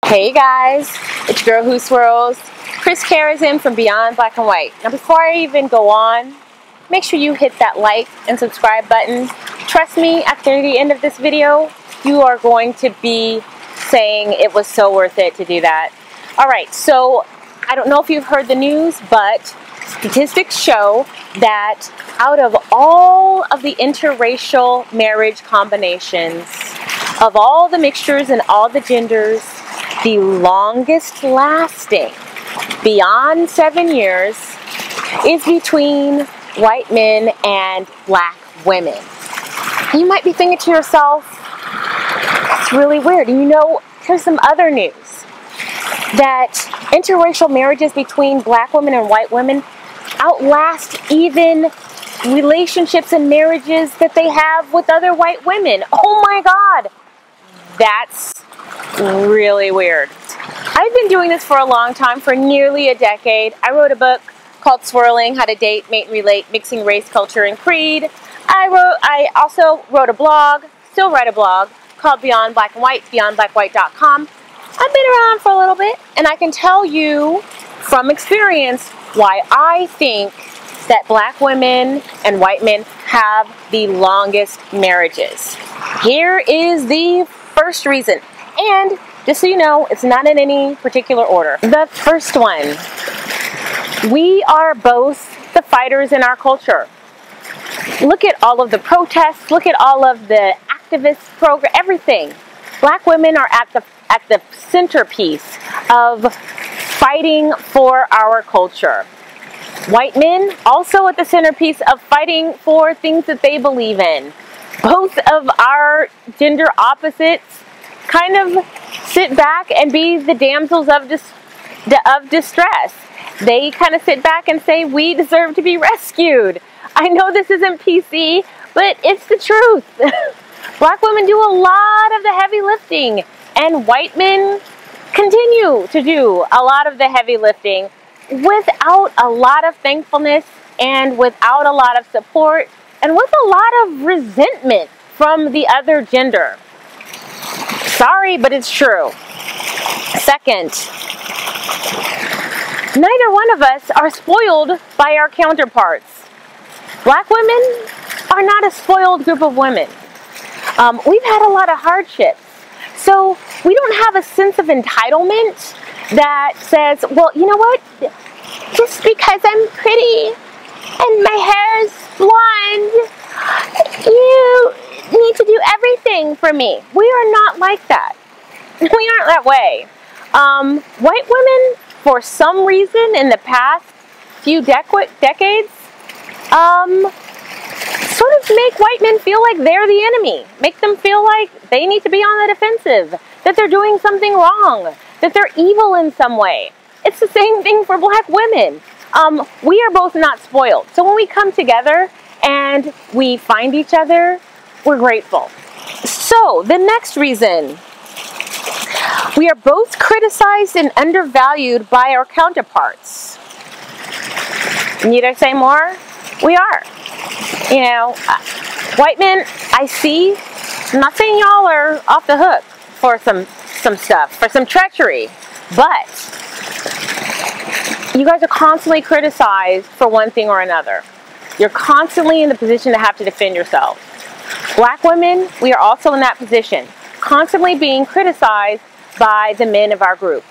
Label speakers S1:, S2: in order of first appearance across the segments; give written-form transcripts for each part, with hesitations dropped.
S1: Hey guys, it's your girl who swirls, Christelyn Karazin from Beyond Black and White. Now before I even go on, make sure you hit that like and subscribe button. Trust me, after the end of this video, you are going to be saying it was so worth it to do that. Alright, so I don't know if you've heard the news, but statistics show that out of all of the interracial marriage combinations, of all the mixtures and all the genders, the longest lasting, beyond 7 years, is between white men and black women. You might be thinking to yourself, that's really weird. And you know, here's some other news, that interracial marriages between black women and white women outlast even relationships and marriages that they have with other white women. Oh my God, that's really weird. I've been doing this for a long time, for nearly a decade. I wrote a book called Swirling: How to Date, Mate, and Relate, Mixing Race, Culture, and Creed. I also wrote a blog, still write a blog, called Beyond Black and White, beyondblackwhite.com. I've been around for a little bit, and I can tell you from experience why I think that black women and white men have the longest marriages. Here is the first reason. And just so you know, it's not in any particular order. The first one, we are both the fighters in our culture. Look at all of the protests, look at all of the activist program, everything. Black women are at the centerpiece of fighting for our culture. White men also at the centerpiece of fighting for things that they believe in. Both of our gender opposites kind of sit back and be the damsels of distress. They kind of sit back and say, we deserve to be rescued. I know this isn't PC, but it's the truth. Black women do a lot of the heavy lifting, and white men continue to do a lot of the heavy lifting without a lot of thankfulness and without a lot of support and with a lot of resentment from the other gender. Sorry, but it's true. Second, neither one of us are spoiled by our counterparts. Black women are not a spoiled group of women. We've had a lot of hardships. So we don't have a sense of entitlement that says, well, you know what? Just because I'm pretty and my hair is blonde, you need to do everything for me. We are not like that. We aren't that way. White women, for some reason in the past few decades, sort of make white men feel like they're the enemy. Make them feel like they need to be on the defensive, that they're doing something wrong, that they're evil in some way. It's the same thing for black women. We are both not spoiled. So when we come together and we find each other, we're grateful. So the next reason, we are both criticized and undervalued by our counterparts. Need I say more? We are. You know, white men, I see, I'm not saying y'all are off the hook for some stuff, for some treachery, but you guys are constantly criticized for one thing or another. You're constantly in the position to have to defend yourself. Black women, we are also in that position, constantly being criticized by the men of our group.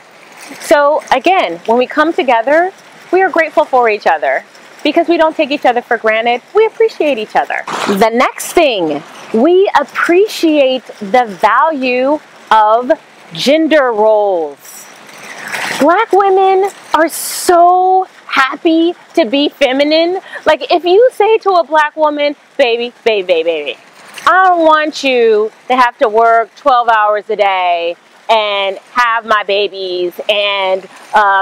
S1: So again, when we come together, we are grateful for each other because we don't take each other for granted. We appreciate each other. The next thing, we appreciate the value of gender roles. Black women are so happy to be feminine. Like if you say to a black woman, baby, I don't want you to have to work 12 hours a day and have my babies and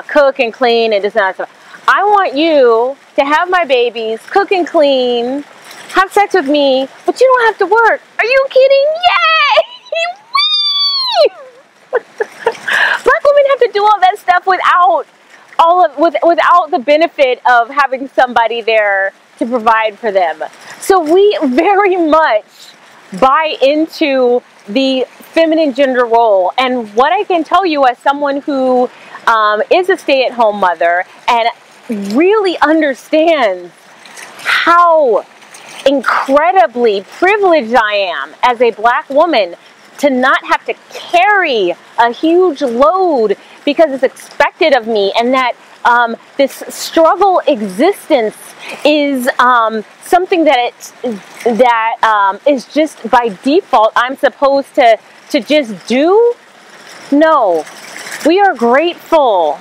S1: cook and clean and this and that stuff. I want you to have my babies, cook and clean, have sex with me, but you don't have to work. Are you kidding? Yay! Black women have to do all that stuff without the benefit of having somebody there to provide for them. So we very much buy into the feminine gender role. And what I can tell you as someone who is a stay-at-home mother and really understands how incredibly privileged I am as a Black woman to not have to carry a huge load because it's expected of me, and that this struggle existence is something that is just by default I'm supposed to just do. No, we are grateful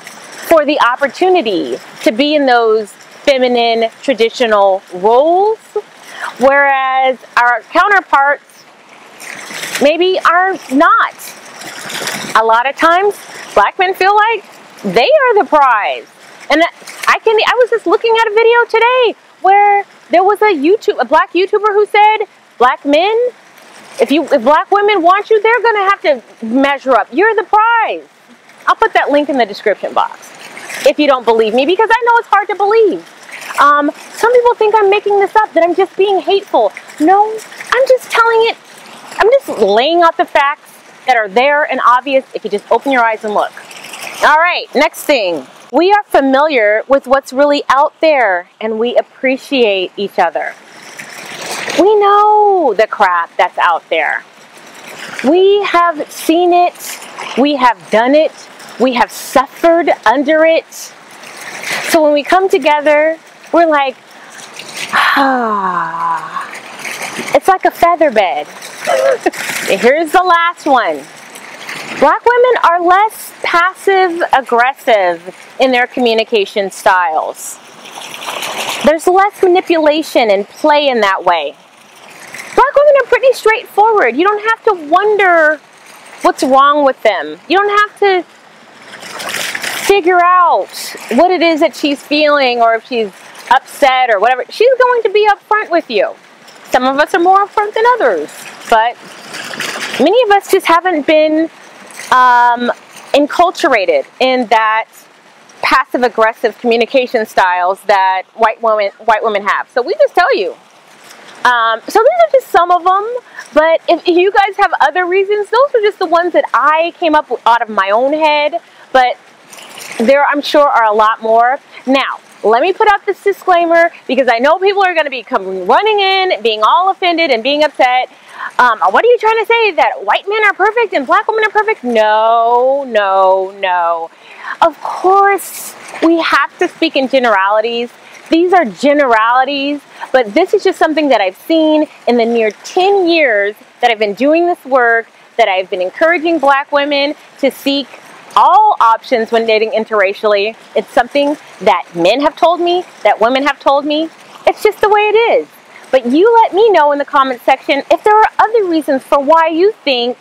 S1: for the opportunity to be in those feminine traditional roles, whereas our counterparts maybe are not. A lot of times Black men feel like they are the prize. And I was just looking at a video today where there was a Black YouTuber who said, Black men, if Black women want you, they're gonna have to measure up. You're the prize. I'll put that link in the description box if you don't believe me, because I know it's hard to believe. Some people think I'm making this up, that I'm just being hateful. No, I'm just telling it. I'm just laying out the facts that are there and obvious if you just open your eyes and look. All right, next thing. We are familiar with what's really out there, and we appreciate each other. We know the crap that's out there. We have seen it. We have done it. We have suffered under it. So when we come together, we're like, ah. It's like a feather bed. Here's the last one. Black women are less passive-aggressive in their communication styles. There's less manipulation and play in that way. Black women are pretty straightforward. You don't have to wonder what's wrong with them. You don't have to figure out what it is that she's feeling, or if she's upset or whatever. She's going to be upfront with you. Some of us are more upfront than others, but many of us just haven't been enculturated in that passive-aggressive communication styles that white women have. So we just tell you. So these are just some of them, but if you guys have other reasons, those are just the ones that I came up with out of my own head, but there, I'm sure, are a lot more. Now, let me put out this disclaimer, because I know people are going to be coming running in, being all offended and being upset. What are you trying to say, that white men are perfect and Black women are perfect? No, no, no. Of course, we have to speak in generalities. These are generalities, but this is just something that I've seen in the near 10 years that I've been doing this work, that I've been encouraging Black women to seek all options when dating interracially. It's something that men have told me, that women have told me. It's just the way it is. But you let me know in the comment section if there are other reasons for why you think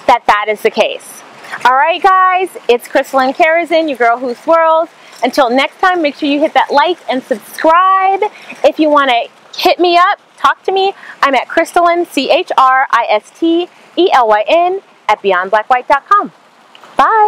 S1: that that is the case. All right, guys, it's Christelyn Karazin, your girl who swirls. Until next time, make sure you hit that like and subscribe. If you want to hit me up, talk to me, I'm at Christelyn, CHRISTELYN, at beyondblackwhite.com. Bye.